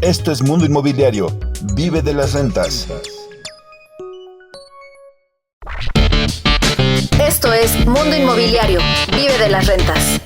Esto es Mundo Inmobiliario. Vive de las rentas. Esto es Mundo Inmobiliario. Vive de las rentas.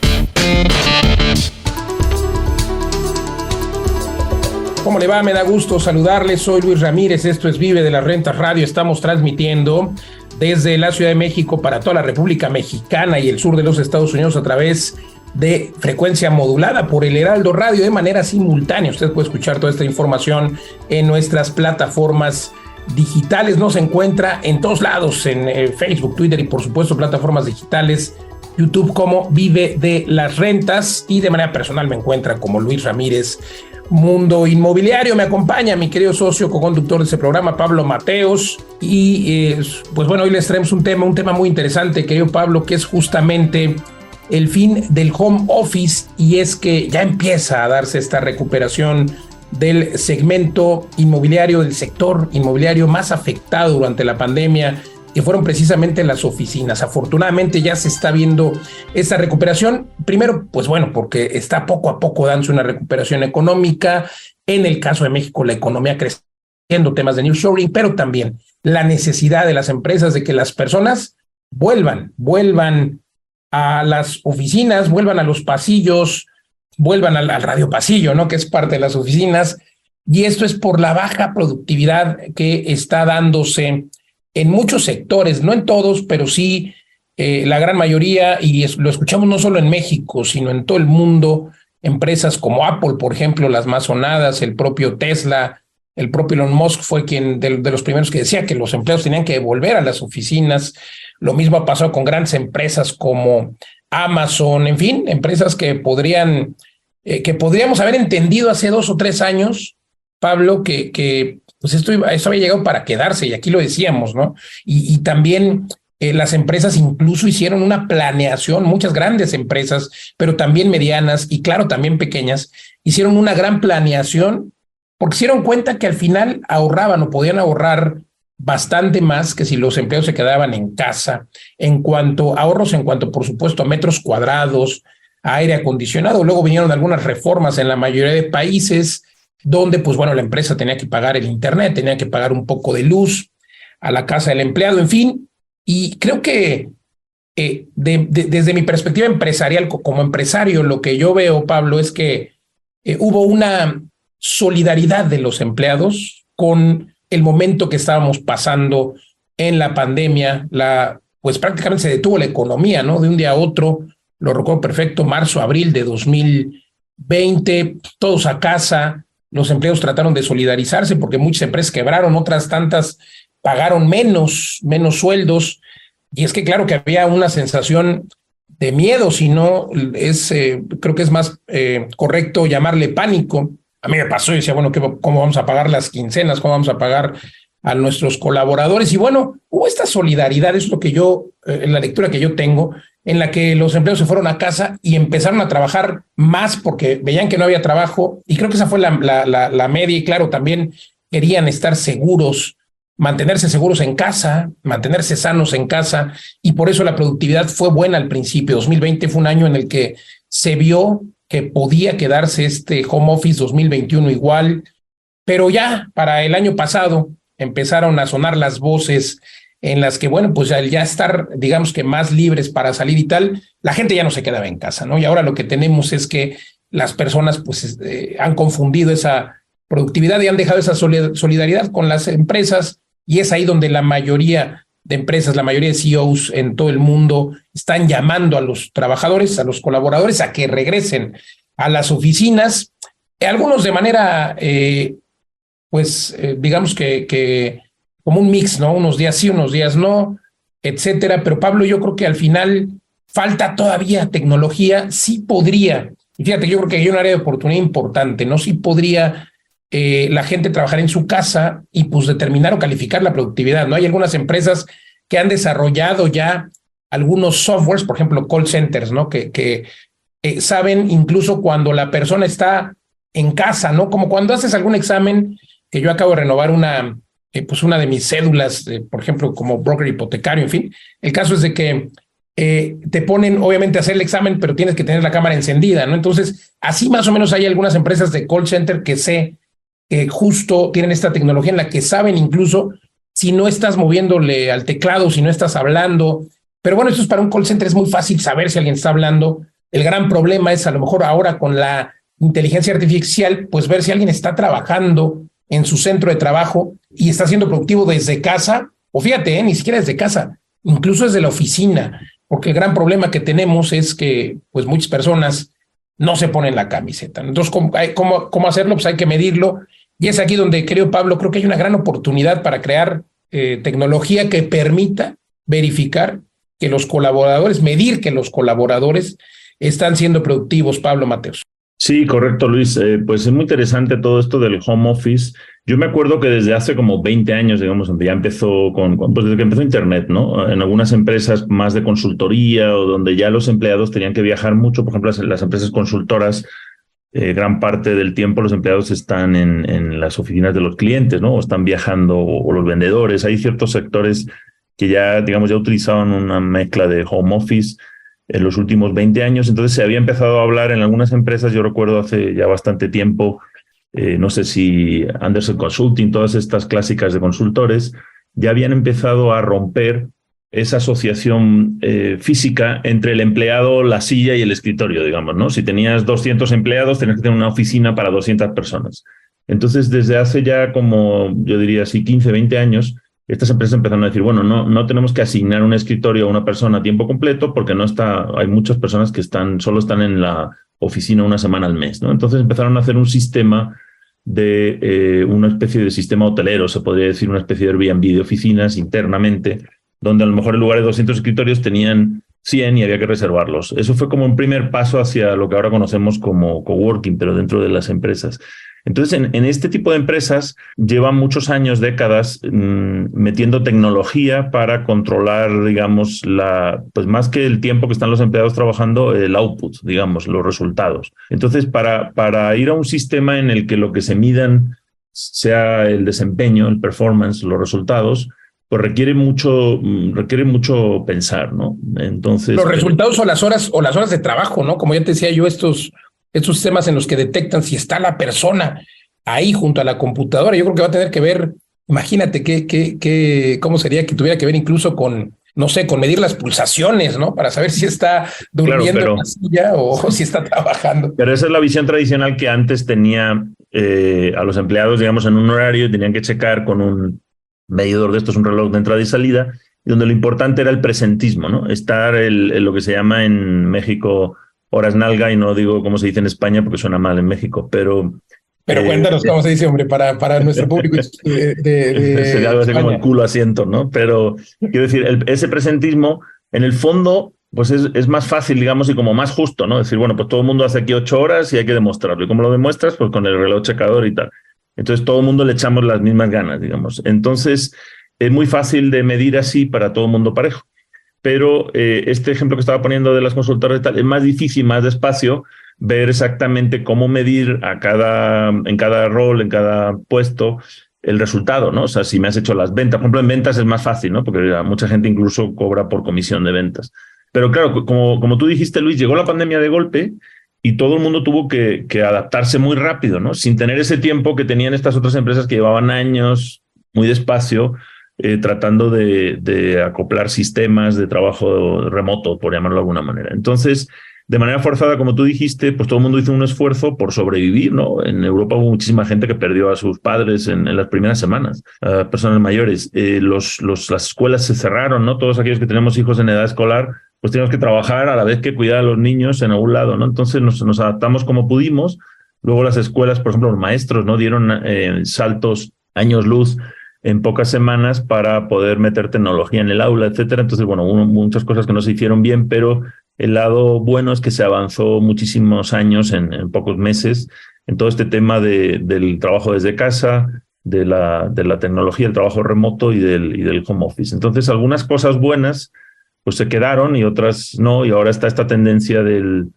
¿Cómo le va? Me da gusto saludarles. Soy Luis Ramírez. Esto es Vive de las Rentas Radio. Estamos transmitiendo desde la Ciudad de México para toda la República Mexicana y el sur de los Estados Unidos a través de frecuencia modulada por el Heraldo Radio de manera simultánea. Usted puede escuchar toda esta información en nuestras plataformas digitales. Nos encuentra en todos lados, en Facebook, Twitter y por supuesto plataformas digitales, YouTube como Vive de las Rentas, y de manera personal me encuentra como Luis Ramírez Mundo Inmobiliario. Me acompaña mi querido socio co-conductor de ese programa, Pablo Mateos, y pues bueno, hoy les traemos un tema muy interesante, querido Pablo, que es justamente el fin del home office, y es que ya empieza a darse esta recuperación del segmento inmobiliario, del sector inmobiliario más afectado durante la pandemia, que fueron precisamente las oficinas. Afortunadamente ya se está viendo esta recuperación. Primero, pues bueno, porque está poco a poco dándose una recuperación económica. En el caso de México, la economía creciendo, temas de nearshoring, pero también la necesidad de las empresas de que las personas vuelvan a las oficinas, vuelvan a los pasillos, vuelvan al radio pasillo, ¿no? Que es parte de las oficinas. Y esto es por la baja productividad que está dándose en muchos sectores, no en todos, pero sí la gran mayoría, y lo escuchamos no solo en México, sino en todo el mundo. Empresas como Apple, por ejemplo, las más sonadas, el propio Tesla, el propio Elon Musk fue quien de los primeros que decía que los empleados tenían que volver a las oficinas. Lo mismo ha pasado con grandes empresas como Amazon, en fin, empresas que podríamos haber entendido hace 2 o 3 años, Pablo, que pues esto había llegado para quedarse, y aquí lo decíamos, ¿no? Y también las empresas incluso hicieron una planeación, muchas grandes empresas, pero también medianas y claro, también pequeñas, hicieron una gran planeación porque se dieron cuenta que al final ahorraban o podían ahorrar bastante más que si los empleados se quedaban en casa, ahorros en cuanto, por supuesto, a metros cuadrados, a aire acondicionado. Luego vinieron algunas reformas en la mayoría de países donde, pues bueno, la empresa tenía que pagar el internet, tenía que pagar un poco de luz a la casa del empleado, en fin. Y creo que desde mi perspectiva empresarial, como empresario, lo que yo veo, Pablo, es que hubo una solidaridad de los empleados con el momento que estábamos pasando en la pandemia. Pues prácticamente se detuvo la economía, ¿no? De un día a otro, lo recuerdo perfecto, marzo, abril de 2020, todos a casa. Los empleados trataron de solidarizarse porque muchas empresas quebraron, otras tantas pagaron menos sueldos. Y es que claro que había una sensación de miedo, si no creo que es más correcto llamarle pánico. A mí me pasó y decía, bueno, ¿cómo vamos a pagar las quincenas? ¿Cómo vamos a pagar a nuestros colaboradores? Y bueno, hubo esta solidaridad, es lo que en la lectura que yo tengo, en la que los empleados se fueron a casa y empezaron a trabajar más porque veían que no había trabajo, y creo que esa fue la media. Y claro, también querían estar seguros, mantenerse seguros en casa, mantenerse sanos en casa, y por eso la productividad fue buena al principio. 2020 fue un año en el que se vio que podía quedarse este home office, 2021 igual, pero ya para el año pasado empezaron a sonar las voces en las que, bueno, pues al ya estar, digamos que más libres para salir y tal, la gente ya no se quedaba en casa, ¿no? Y ahora lo que tenemos es que las personas pues han confundido esa productividad y han dejado esa solidaridad con las empresas, y es ahí donde la mayoría de empresas, la mayoría de CEOs en todo el mundo están llamando a los trabajadores, a los colaboradores, a que regresen a las oficinas, algunos de manera, digamos que como un mix, ¿no? Unos días sí, unos días no, etcétera. Pero Pablo, yo creo que al final falta todavía tecnología. Sí podría, y fíjate, yo creo que hay un área de oportunidad importante, ¿no? Sí podría la gente trabajar en su casa y pues determinar o calificar la productividad, ¿no? Hay algunas empresas que han desarrollado ya algunos softwares, por ejemplo, call centers, ¿no? Que saben incluso cuando la persona está en casa, ¿no? Como cuando haces algún examen, que yo acabo de renovar una de mis cédulas, por ejemplo, como broker hipotecario, en fin. El caso es de que te ponen obviamente a hacer el examen, pero tienes que tener la cámara encendida, ¿no? Entonces, así más o menos hay algunas empresas de call center que sé que justo tienen esta tecnología en la que saben incluso si no estás moviéndole al teclado, si no estás hablando. Pero bueno, esto es para un call center, es muy fácil saber si alguien está hablando. El gran problema es a lo mejor ahora con la inteligencia artificial, pues ver si alguien está trabajando en su centro de trabajo y está siendo productivo desde casa, o fíjate, ni siquiera desde casa, incluso desde la oficina, porque el gran problema que tenemos es que pues muchas personas no se ponen la camiseta. Entonces, ¿cómo hacerlo? Pues hay que medirlo. Y es aquí donde creo que hay una gran oportunidad para crear tecnología que permita verificar que los colaboradores, medir que los colaboradores están siendo productivos, Pablo Mateos. Sí, correcto, Luis. Pues es muy interesante todo esto del home office. Yo me acuerdo que desde hace como 20 años, digamos, ya empezó pues desde que empezó Internet, ¿no? En algunas empresas más de consultoría o donde ya los empleados tenían que viajar mucho, por ejemplo, las empresas consultoras, gran parte del tiempo los empleados están en las oficinas de los clientes, ¿no? O están viajando, o los vendedores. Hay ciertos sectores que ya, digamos, ya utilizaban una mezcla de home office en los últimos 20 años. Entonces se había empezado a hablar en algunas empresas, yo recuerdo hace ya bastante tiempo, no sé si Andersen Consulting, todas estas clásicas de consultores, ya habían empezado a romper esa asociación física entre el empleado, la silla y el escritorio, digamos, ¿no? Si tenías 200 empleados, tenías que tener una oficina para 200 personas. Entonces, desde hace ya como, yo diría así, 15, 20 años, estas empresas empezaron a decir, bueno, no tenemos que asignar un escritorio a una persona a tiempo completo porque hay muchas personas que solo están en la oficina una semana al mes, ¿no? Entonces empezaron a hacer un sistema una especie de sistema hotelero, se podría decir una especie de Airbnb de oficinas internamente, donde a lo mejor en lugar de 200 escritorios tenían 100 y había que reservarlos. Eso fue como un primer paso hacia lo que ahora conocemos como coworking, pero dentro de las empresas. Entonces, en este tipo de empresas llevan muchos años, décadas, metiendo tecnología para controlar, digamos, pues más que el tiempo que están los empleados trabajando, el output, digamos, los resultados. Entonces, para ir a un sistema en el que lo que se midan sea el desempeño, el performance, los resultados, pues requiere mucho pensar, ¿no? Entonces, los resultados o las horas de trabajo, ¿no? Como ya te decía yo, estos sistemas en los que detectan si está la persona ahí junto a la computadora, yo creo que va a tener que ver, imagínate cómo sería que tuviera que ver incluso con, no sé, con medir las pulsaciones, ¿no? Para saber si está durmiendo en la silla o si está trabajando. Pero esa es la visión tradicional que antes tenía a los empleados, digamos, en un horario, tenían que checar con un medidor de estos, un reloj de entrada y salida, y donde lo importante era el presentismo, ¿no? Estar lo que se llama en México horas nalga, y no digo cómo se dice en España porque suena mal en México, pero cuéntanos cómo se dice, hombre, para nuestro público sería algo así como el culo asiento, ¿no? Pero quiero decir, ese presentismo, en el fondo, pues es más fácil, digamos, y como más justo, ¿no? Decir, bueno, pues todo el mundo hace aquí 8 horas y hay que demostrarlo. ¿Y cómo lo demuestras? Pues con el reloj checador y tal. Entonces todo el mundo le echamos las mismas ganas, digamos. Entonces es muy fácil de medir así para todo el mundo parejo. Pero este ejemplo que estaba poniendo de las consultoras y tal, es más difícil, más despacio, ver exactamente cómo medir en cada rol, en cada puesto, el resultado, ¿no? O sea, si me has hecho las ventas. Por ejemplo, en ventas es más fácil, ¿no? Porque mucha gente incluso cobra por comisión de ventas. Pero claro, como tú dijiste, Luis, llegó la pandemia de golpe y todo el mundo tuvo que adaptarse muy rápido, ¿no? Sin tener ese tiempo que tenían estas otras empresas que llevaban años muy despacio, tratando de acoplar sistemas de trabajo remoto, por llamarlo de alguna manera. Entonces, de manera forzada, como tú dijiste, pues todo el mundo hizo un esfuerzo por sobrevivir, ¿no? En Europa hubo muchísima gente que perdió a sus padres en las primeras semanas, personas mayores. Las escuelas se cerraron, ¿no? Todos aquellos que tenemos hijos en edad escolar, pues teníamos que trabajar a la vez que cuidar a los niños en algún lado, ¿no? Entonces nos adaptamos como pudimos. Luego las escuelas, por ejemplo, los maestros, ¿no? Dieron saltos, años luz, en pocas semanas para poder meter tecnología en el aula, etcétera. Entonces, bueno, hubo muchas cosas que no se hicieron bien, pero el lado bueno es que se avanzó muchísimos años en pocos meses en todo este tema del trabajo desde casa, de la tecnología, el trabajo remoto y del home office. Entonces, algunas cosas buenas pues se quedaron y otras no, y ahora está esta tendencia del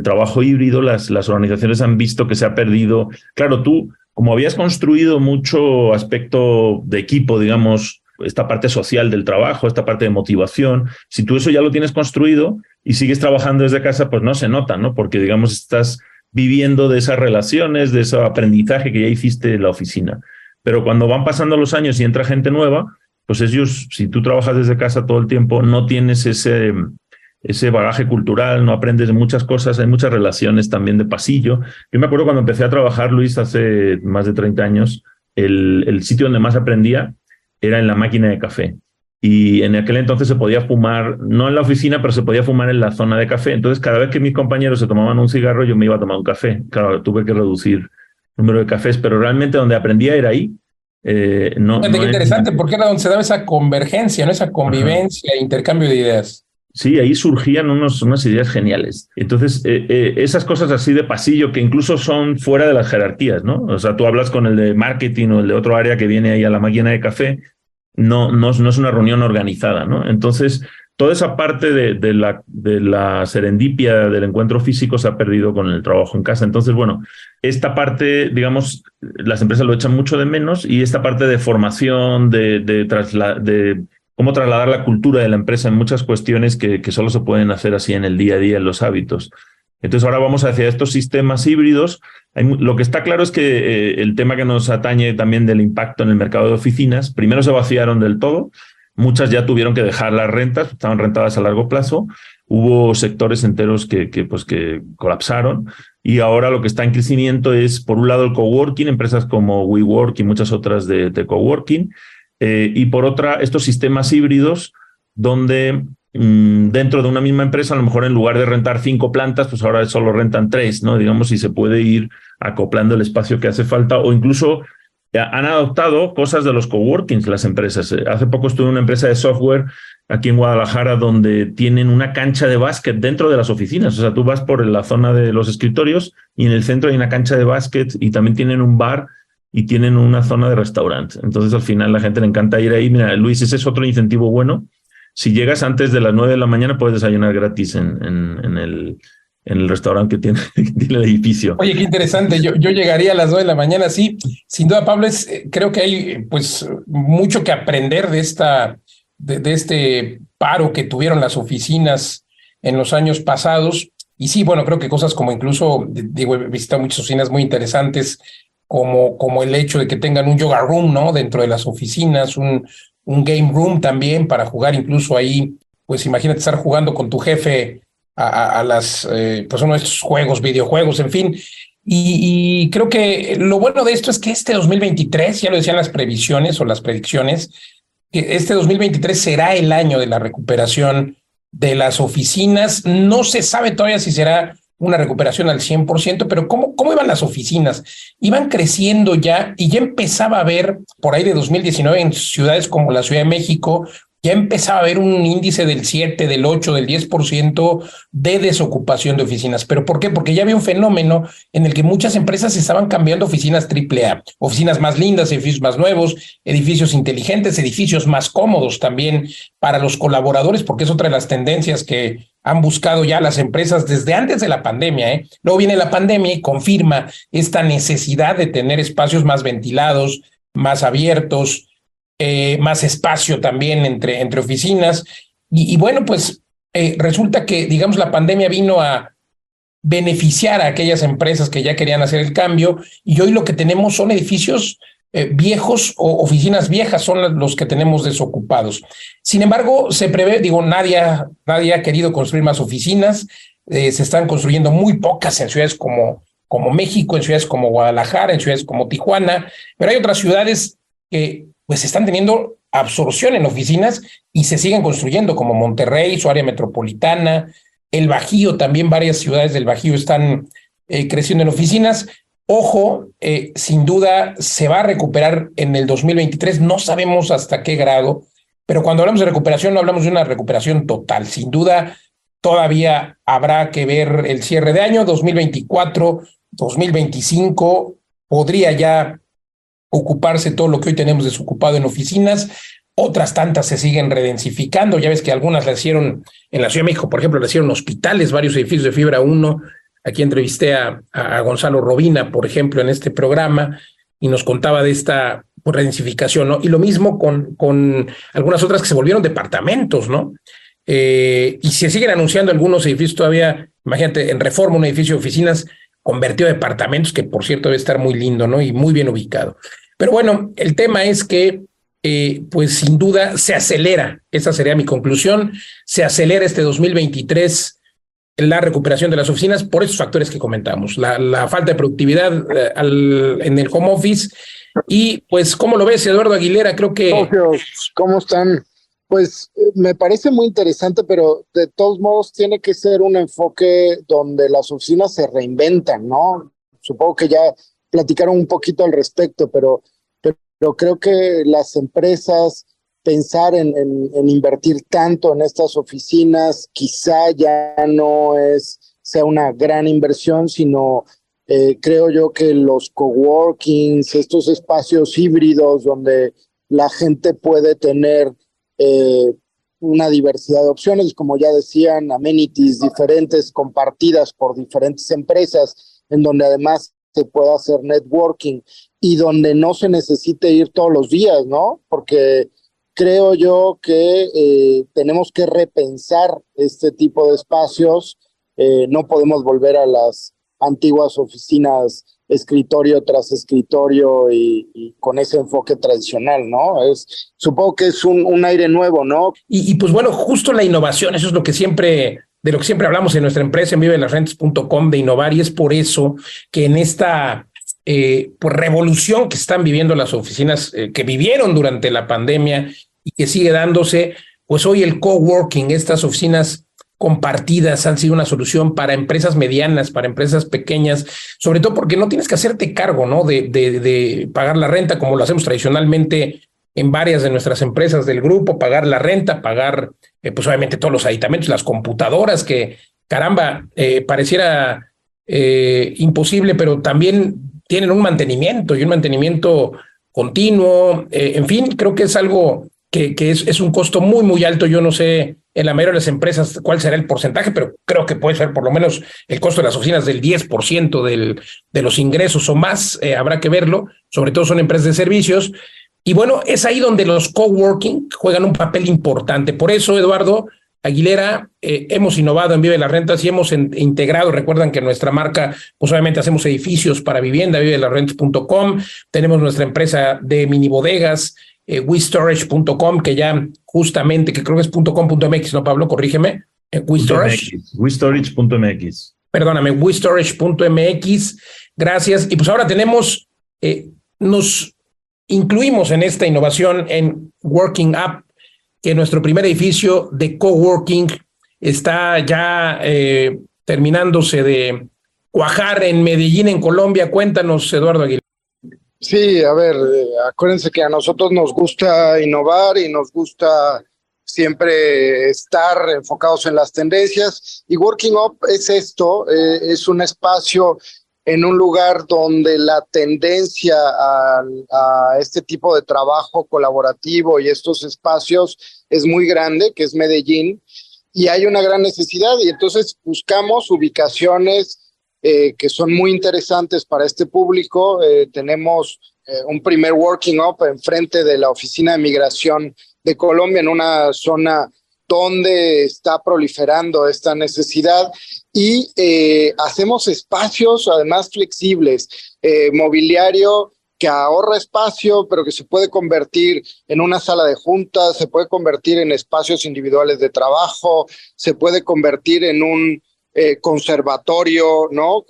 trabajo híbrido. Las organizaciones han visto que se ha perdido. Claro, tú, como habías construido mucho aspecto de equipo, digamos, esta parte social del trabajo, esta parte de motivación, si tú eso ya lo tienes construido y sigues trabajando desde casa, pues no se nota, ¿no? Porque, digamos, estás viviendo de esas relaciones, de ese aprendizaje que ya hiciste en la oficina. Pero cuando van pasando los años y entra gente nueva, pues ellos, si tú trabajas desde casa todo el tiempo, no tienes ese bagaje cultural, no aprendes de muchas cosas, hay muchas relaciones también de pasillo. Yo me acuerdo cuando empecé a trabajar, Luis, hace más de 30 años, el sitio donde más aprendía era en la máquina de café. Y en aquel entonces se podía fumar, no en la oficina, pero se podía fumar en la zona de café. Entonces, cada vez que mis compañeros se tomaban un cigarro, yo me iba a tomar un café. Claro, tuve que reducir el número de cafés, pero realmente donde aprendía era ahí. Qué interesante, porque era donde se daba esa convergencia, ¿no? Esa convivencia, intercambio de ideas. Sí, ahí surgían unas ideas geniales. Entonces, esas cosas así de pasillo que incluso son fuera de las jerarquías, ¿no? O sea, tú hablas con el de marketing o el de otro área que viene ahí a la máquina de café, no es una reunión organizada, ¿no? Entonces, toda esa parte de la serendipia del encuentro físico se ha perdido con el trabajo en casa. Entonces, bueno, esta parte, digamos, las empresas lo echan mucho de menos, y esta parte de formación, de cómo trasladar la cultura de la empresa en muchas cuestiones que solo se pueden hacer así en el día a día, en los hábitos. Entonces ahora vamos hacia estos sistemas híbridos. Lo que está claro es que el tema que nos atañe también del impacto en el mercado de oficinas, primero se vaciaron del todo, muchas ya tuvieron que dejar las rentas, estaban rentadas a largo plazo, hubo sectores enteros que colapsaron, y ahora lo que está en crecimiento es, por un lado, el coworking, empresas como WeWork y muchas otras de coworking, y por otra, estos sistemas híbridos donde dentro de una misma empresa, a lo mejor en lugar de rentar 5 plantas, pues ahora solo rentan 3, ¿no? Digamos, y se puede ir acoplando el espacio que hace falta, o incluso han adoptado cosas de los coworkings las empresas. Hace poco estuve en una empresa de software aquí en Guadalajara donde tienen una cancha de básquet dentro de las oficinas. O sea, tú vas por la zona de los escritorios y en el centro hay una cancha de básquet, y también tienen un bar y tienen una zona de restaurante. Entonces, al final, la gente le encanta ir ahí. Mira, Luis, ese es otro incentivo bueno. Si llegas antes de las 9 de la mañana, puedes desayunar gratis en el restaurante que tiene el edificio. Oye, qué interesante. Yo llegaría a las 9 de la mañana, sí. Sin duda, Pablo, creo que hay pues mucho que aprender de este paro que tuvieron las oficinas en los años pasados. Y sí, bueno, creo que cosas como incluso, digo, he visitado muchas oficinas muy interesantes, como el hecho de que tengan un yoga room, ¿no? Dentro de las oficinas, un game room también para jugar incluso ahí. Pues imagínate estar jugando con tu jefe a pues uno de estos videojuegos, en fin. Y creo que lo bueno de esto es que este 2023, ya lo decían las previsiones o las predicciones, que este 2023 será el año de la recuperación de las oficinas. No se sabe todavía si será una recuperación al 100%, pero ¿cómo iban las oficinas? Iban creciendo ya, y ya empezaba a haber, por ahí de 2019, en ciudades como la Ciudad de México, ya empezaba a haber un índice del 7, del 8, del 10% de desocupación de oficinas. ¿Pero por qué? Porque ya había un fenómeno en el que muchas empresas estaban cambiando oficinas AAA, oficinas más lindas, edificios más nuevos, edificios inteligentes, edificios más cómodos también para los colaboradores, porque es otra de las tendencias que han buscado ya las empresas desde antes de la pandemia. Luego viene la pandemia y confirma esta necesidad de tener espacios más ventilados, más abiertos, más espacio también entre oficinas. Y bueno, pues resulta que, digamos, la pandemia vino a beneficiar a aquellas empresas que ya querían hacer el cambio, y hoy lo que tenemos son edificios viejos o oficinas viejas, son los que tenemos desocupados. Sin embargo, se prevé, digo, nadie ha querido construir más oficinas, se están construyendo muy pocas en ciudades como México, en ciudades como Guadalajara, en ciudades como Tijuana, pero hay otras ciudades que pues están teniendo absorción en oficinas y se siguen construyendo, como Monterrey, su área metropolitana, el Bajío, también varias ciudades del Bajío están creciendo en oficinas. Ojo, sin duda se va a recuperar en el 2023, no sabemos hasta qué grado, pero cuando hablamos de recuperación no hablamos de una recuperación total. Sin duda todavía habrá que ver el cierre de año, 2024, 2025, podría ya ocuparse todo lo que hoy tenemos desocupado en oficinas. Otras tantas se siguen redensificando. Ya ves que algunas la hicieron en la Ciudad de México, por ejemplo, le hicieron hospitales, varios edificios de fibra 1. Aquí entrevisté a Gonzalo Robina, por ejemplo, en este programa, y nos contaba de esta redensificación, ¿no? Y lo mismo con algunas otras que se volvieron departamentos, ¿no? Y se siguen anunciando algunos edificios todavía. Imagínate, en Reforma, un edificio de oficinas convertido a departamentos, que por cierto debe estar muy lindo, ¿no? Y muy bien ubicado. Pero bueno, el tema es que pues sin duda se acelera, esa sería mi conclusión, se acelera este 2023 la recuperación de las oficinas por esos factores que comentamos, la falta de productividad en el home office. Y pues, ¿cómo lo ves, Eduardo Aguilera? Creo que... Socios, ¿cómo están? Pues me parece muy interesante, pero de todos modos tiene que ser un enfoque donde las oficinas se reinventan, ¿no? Supongo que ya platicaron un poquito al respecto, pero creo que las empresas pensar en invertir tanto en estas oficinas quizá ya no sea una gran inversión, sino creo yo que los coworkings, estos espacios híbridos donde la gente puede tener una diversidad de opciones, como ya decían, amenities diferentes compartidas por diferentes empresas, en donde además se puede hacer networking y donde no se necesite ir todos los días, ¿no? Porque creo yo que tenemos que repensar este tipo de espacios. No podemos volver a las antiguas oficinas escritorio tras escritorio y con ese enfoque tradicional, ¿no? Supongo que es un aire nuevo, ¿no? Y pues bueno, justo la innovación, eso es lo que siempre hablamos en nuestra empresa, en vivedelasrentas.com, de innovar, y es por eso que en esta pues revolución que están viviendo las oficinas, que vivieron durante la pandemia y que sigue dándose, pues hoy el coworking, estas oficinas compartidas han sido una solución para empresas medianas, para empresas pequeñas, sobre todo porque no tienes que hacerte cargo, ¿no? de pagar la renta como lo hacemos tradicionalmente en varias de nuestras empresas del grupo, pagar la renta, pagar pues obviamente todos los aditamentos, las computadoras, que caramba, pareciera imposible, pero también tienen un mantenimiento y un mantenimiento continuo. En fin, creo que es algo que es un costo muy, muy alto. Yo no sé en la mayoría de las empresas cuál será el porcentaje, pero creo que puede ser por lo menos el costo de las oficinas del 10% de los ingresos o más. Habrá que verlo, sobre todo son empresas de servicios. Y bueno, es ahí donde los coworking juegan un papel importante. Por eso, Eduardo Aguilera, hemos innovado en Vive las Rentas y hemos integrado, recuerdan que nuestra marca, pues obviamente hacemos edificios para vivienda, vivedelasrentas.com, tenemos nuestra empresa de mini bodegas, WeStorage.com, que ya justamente, que creo que es .com.mx, ¿no, Pablo? Corrígeme. WeStorage. WeStorage.mx. Perdóname, WeStorage.mx. Gracias. Y pues ahora tenemos, nos incluimos en esta innovación en Working Up, que nuestro primer edificio de coworking está ya terminándose de cuajar en Medellín, en Colombia. Cuéntanos, Eduardo Aguilera. Sí, a ver, acuérdense que a nosotros nos gusta innovar y nos gusta siempre estar enfocados en las tendencias, y Working Up es esto, es un espacio en un lugar donde la tendencia a este tipo de trabajo colaborativo y estos espacios es muy grande, que es Medellín, y hay una gran necesidad, y entonces buscamos ubicaciones que son muy interesantes para este público. Tenemos un primer Working Up enfrente de la Oficina de Migración de Colombia, en una zona donde está proliferando esta necesidad, y hacemos espacios además flexibles, mobiliario que ahorra espacio, pero que se puede convertir en una sala de juntas, se puede convertir en espacios individuales de trabajo, se puede convertir en un conservatorio, ¿no?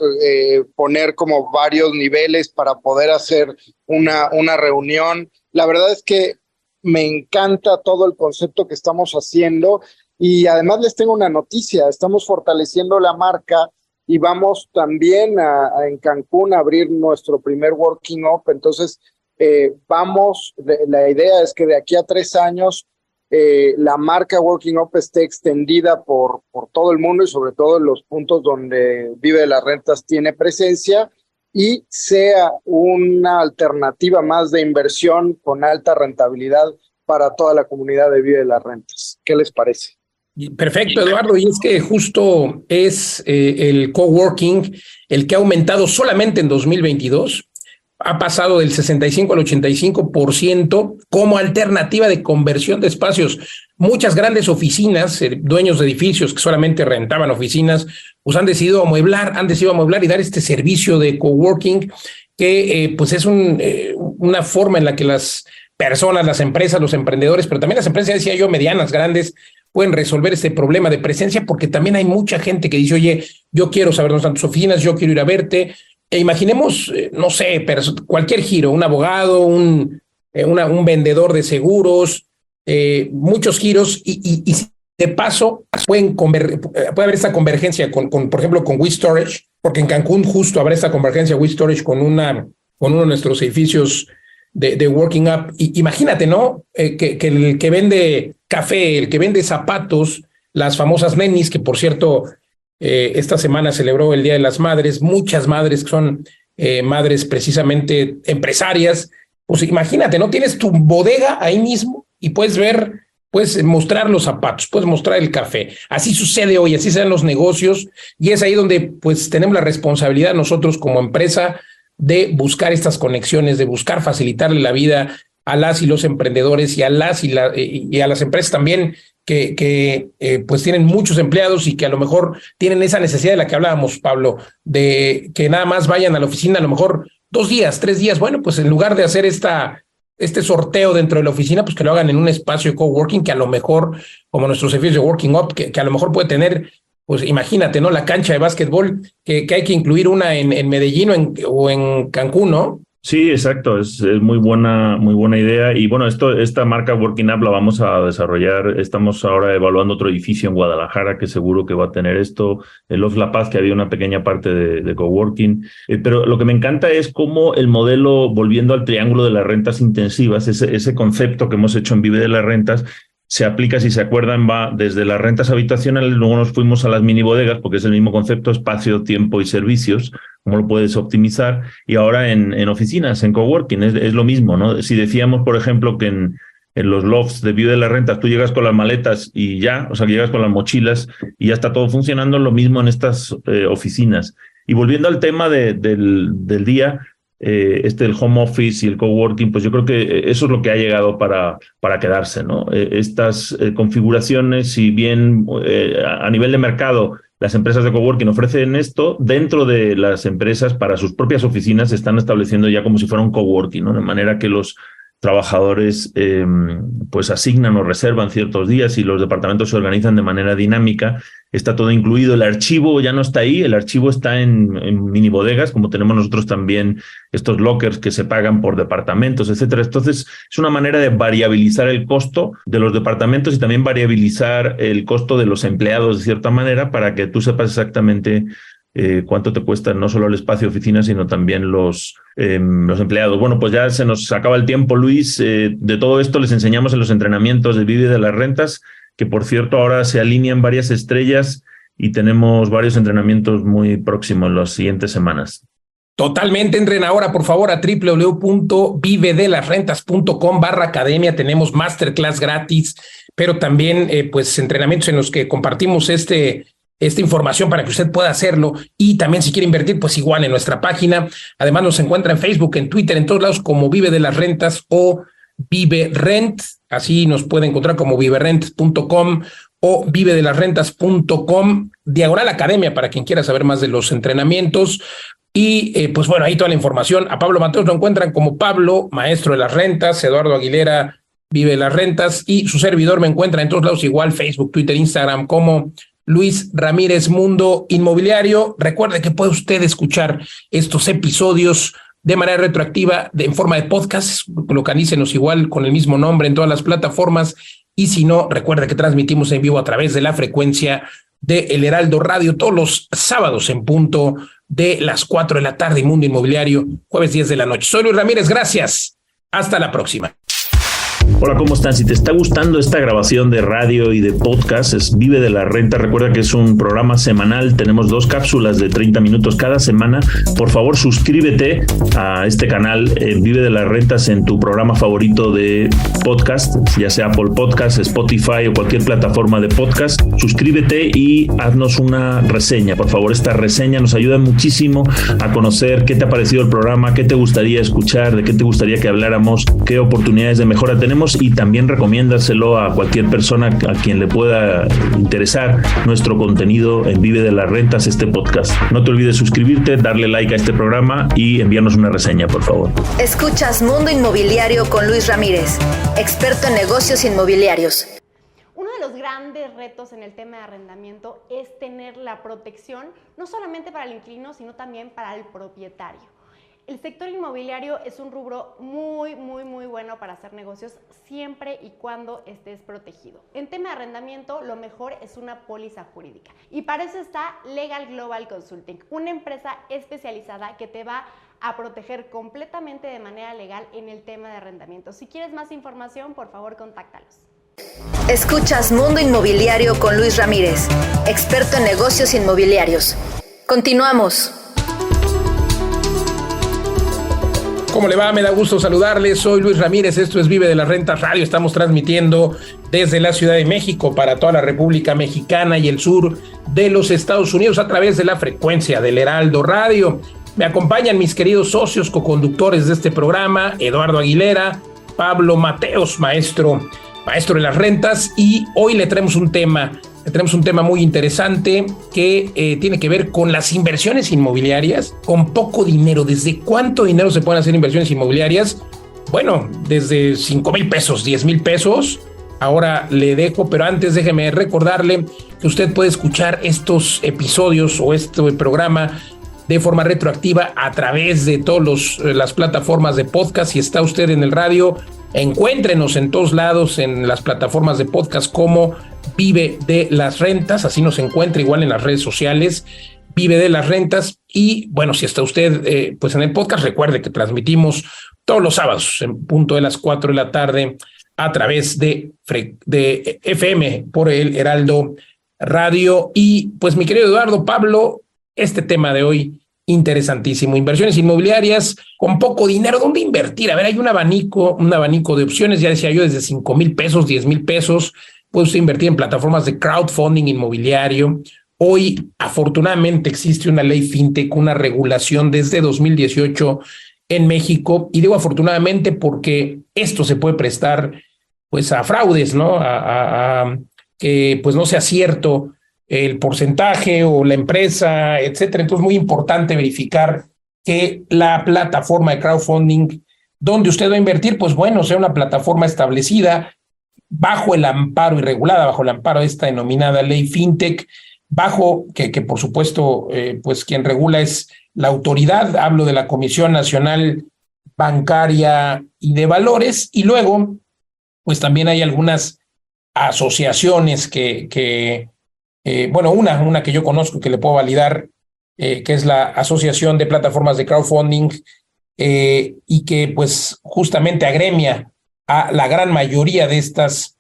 Poner como varios niveles para poder hacer una reunión. La verdad es que me encanta todo el concepto que estamos haciendo, y además les tengo una noticia: estamos fortaleciendo la marca y vamos también en Cancún a abrir nuestro primer Working Up. Entonces la idea es que de aquí a 3 años la marca Working Up esté extendida por todo el mundo, y sobre todo en los puntos donde Vive de las Rentas tiene presencia, y sea una alternativa más de inversión con alta rentabilidad para toda la comunidad de Vive de las Rentas. ¿Qué les parece? Perfecto, Eduardo, y es que justo es el coworking el que ha aumentado solamente en 2022 ha pasado del 65 al 85% como alternativa de conversión de espacios. Muchas grandes oficinas, dueños de edificios que solamente rentaban oficinas, pues han decidido amueblar y dar este servicio de coworking que pues es una forma en la que las personas, las empresas, los emprendedores, pero también las empresas, decía yo, medianas, grandes, pueden resolver este problema de presencia, porque también hay mucha gente que dice, oye, yo quiero saber dónde están tus oficinas, yo quiero ir a verte. Imaginemos, no sé, cualquier giro, un abogado, un vendedor de seguros, muchos giros, y de paso puede haber esta convergencia con, por ejemplo, con WeStorage, porque en Cancún justo habrá esta convergencia WeStorage con uno de nuestros edificios de Working Up. Y imagínate, ¿no? Que el que vende café, el que vende zapatos, las famosas nenis, que por cierto, esta semana celebró el Día de las Madres, muchas madres que son madres precisamente empresarias. Pues imagínate, ¿no? Tienes tu bodega ahí mismo y puedes mostrar los zapatos, puedes mostrar el café. Así sucede hoy, así se dan los negocios, y es ahí donde pues tenemos la responsabilidad nosotros como empresa de buscar estas conexiones, de buscar facilitarle la vida a las y los emprendedores y a las empresas también que pues tienen muchos empleados y que a lo mejor tienen esa necesidad de la que hablábamos, Pablo, de que nada más vayan a la oficina a lo mejor 2 días, 3 días. Bueno, pues en lugar de hacer este sorteo dentro de la oficina, pues que lo hagan en un espacio de coworking que a lo mejor, como nuestros servicios de Working Up, que a lo mejor puede tener, pues imagínate, ¿no? La cancha de básquetbol, que hay que incluir una en Medellín o en Cancún, ¿no? Sí, exacto, es muy buena idea. Y bueno, esta marca Working Up la vamos a desarrollar. Estamos ahora evaluando otro edificio en Guadalajara que seguro que va a tener esto. En Los La Paz, que había una pequeña parte de coworking. Pero lo que me encanta es cómo el modelo, volviendo al triángulo de las rentas intensivas, ese concepto que hemos hecho en Vive de las Rentas, se aplica, si se acuerdan, va desde las rentas habitacionales, luego nos fuimos a las mini bodegas, porque es el mismo concepto, espacio, tiempo y servicios, cómo lo puedes optimizar, y ahora en oficinas, en coworking, es lo mismo, ¿no? Si decíamos, por ejemplo, que en los lofts de Vive de las Rentas tú llegas con las maletas y ya, o sea, que llegas con las mochilas y ya está todo funcionando, lo mismo en estas oficinas. Y volviendo al tema del día, del home office y el coworking, pues yo creo que eso es lo que ha llegado para quedarse, ¿no? Estas configuraciones, si bien a nivel de mercado las empresas de coworking ofrecen esto, dentro de las empresas para sus propias oficinas se están estableciendo ya como si fuera un coworking, ¿no? De manera que los trabajadores pues asignan o reservan ciertos días y los departamentos se organizan de manera dinámica. Está todo incluido. El archivo ya no está ahí, el archivo está en mini bodegas, como tenemos nosotros también estos lockers que se pagan por departamentos, etcétera. Entonces, es una manera de variabilizar el costo de los departamentos y también variabilizar el costo de los empleados de cierta manera para que tú sepas exactamente cuánto te cuesta no solo el espacio de oficina, sino también los empleados. Bueno, pues ya se nos acaba el tiempo, Luis. De todo esto les enseñamos en los entrenamientos de Vive de las Rentas, que por cierto ahora se alinean varias estrellas y tenemos varios entrenamientos muy próximos en las siguientes semanas. Totalmente, entren ahora por favor a www.vivedelasrentas.com/academia. Tenemos masterclass gratis, pero también pues entrenamientos en los que compartimos esta información para que usted pueda hacerlo, y también si quiere invertir, pues igual en nuestra página. Además nos encuentra en Facebook, en Twitter, en todos lados como Vive de las Rentas o Vive Rent. Así nos puede encontrar como viverent.com o vivedelasrentas.com/academia para quien quiera saber más de los entrenamientos. Y pues bueno, ahí toda la información. A Pablo Mateos lo encuentran como Pablo, maestro de las rentas. Eduardo Aguilera, Vive de las Rentas, y su servidor me encuentra en todos lados igual, Facebook, Twitter, Instagram, como Luis Ramírez Mundo Inmobiliario. Recuerde que puede usted escuchar estos episodios de manera retroactiva en forma de podcast. Localícenos igual con el mismo nombre en todas las plataformas, y si no, recuerde que transmitimos en vivo a través de la frecuencia de El Heraldo Radio todos los sábados en punto de las 4 de la tarde. Mundo Inmobiliario, jueves 10 de la noche. Soy Luis Ramírez, gracias. Hasta la próxima. Hola, ¿cómo están? Si te está gustando esta grabación de radio y de podcast, es Vive de la Renta. Recuerda que es un programa semanal. Tenemos 2 cápsulas de 30 minutos cada semana. Por favor, suscríbete a este canal Vive de las Rentas en tu programa favorito de podcast, ya sea Apple Podcast, Spotify o cualquier plataforma de podcast. Suscríbete y haznos una reseña. Por favor, esta reseña nos ayuda muchísimo a conocer qué te ha parecido el programa, qué te gustaría escuchar, de qué te gustaría que habláramos, qué oportunidades de mejora tenemos, y también recomiéndaselo a cualquier persona a quien le pueda interesar nuestro contenido en Vive de las Rentas, este podcast. No te olvides suscribirte, darle like a este programa y enviarnos una reseña, por favor. Escuchas Mundo Inmobiliario con Luis Ramírez, experto en negocios inmobiliarios. Uno de los grandes retos en el tema de arrendamiento es tener la protección no solamente para el inquilino, sino también para el propietario. El sector inmobiliario es un rubro muy bueno para hacer negocios siempre y cuando estés protegido. En tema de arrendamiento, lo mejor es una póliza jurídica. Y para eso está Legal Global Consulting, una empresa especializada que te va a proteger completamente de manera legal en el tema de arrendamiento. Si quieres más información, por favor, contáctalos. Escuchas Mundo Inmobiliario con Luis Ramírez, experto en negocios inmobiliarios. Continuamos. ¿Cómo le va? Me da gusto saludarles. Soy Luis Ramírez. Esto es Vive de las Rentas Radio. Estamos transmitiendo desde la Ciudad de México para toda la República Mexicana y el sur de los Estados Unidos a través de la frecuencia del Heraldo Radio. Me acompañan mis queridos socios coconductores de este programa, Eduardo Aguilera, Pablo Mateos, maestro de las rentas, y hoy le traemos un tema muy interesante que tiene que ver con las inversiones inmobiliarias con poco dinero. ¿Desde cuánto dinero se pueden hacer inversiones inmobiliarias? Bueno, desde 5,000 pesos, 10,000 pesos. Ahora le dejo, pero antes déjeme recordarle que usted puede escuchar estos episodios o este programa de forma retroactiva a través de todas las plataformas de podcast. Si está usted en el radio, encuéntrenos en todos lados en las plataformas de podcast como Vive de las Rentas, así nos encuentra, igual en las redes sociales, Vive de las Rentas. Y bueno, si está usted pues en el podcast, recuerde que transmitimos todos los sábados en punto de las 4 de la tarde a través de FM por el Heraldo Radio. Y pues mi querido Eduardo, Pablo, este tema de hoy interesantísimo, inversiones inmobiliarias con poco dinero, ¿dónde invertir? A ver, hay un abanico de opciones, ya decía yo, desde 5,000 pesos, 10,000 pesos, puede usted invertir en plataformas de crowdfunding inmobiliario. Hoy, afortunadamente, existe una ley fintech, una regulación desde 2018 en México, y digo afortunadamente porque esto se puede prestar pues a fraudes, ¿no? A que pues no sea cierto el porcentaje o la empresa, etcétera. Entonces, muy importante verificar que la plataforma de crowdfunding donde usted va a invertir, pues bueno, sea una plataforma establecida bajo el amparo y regulada, bajo el amparo de esta denominada ley fintech, bajo que por supuesto, pues quien regula es la autoridad, hablo de la Comisión Nacional Bancaria y de Valores, y luego, pues también hay algunas asociaciones bueno, una que yo conozco que le puedo validar, que es la Asociación de Plataformas de Crowdfunding, y que pues justamente agremia a la gran mayoría de estas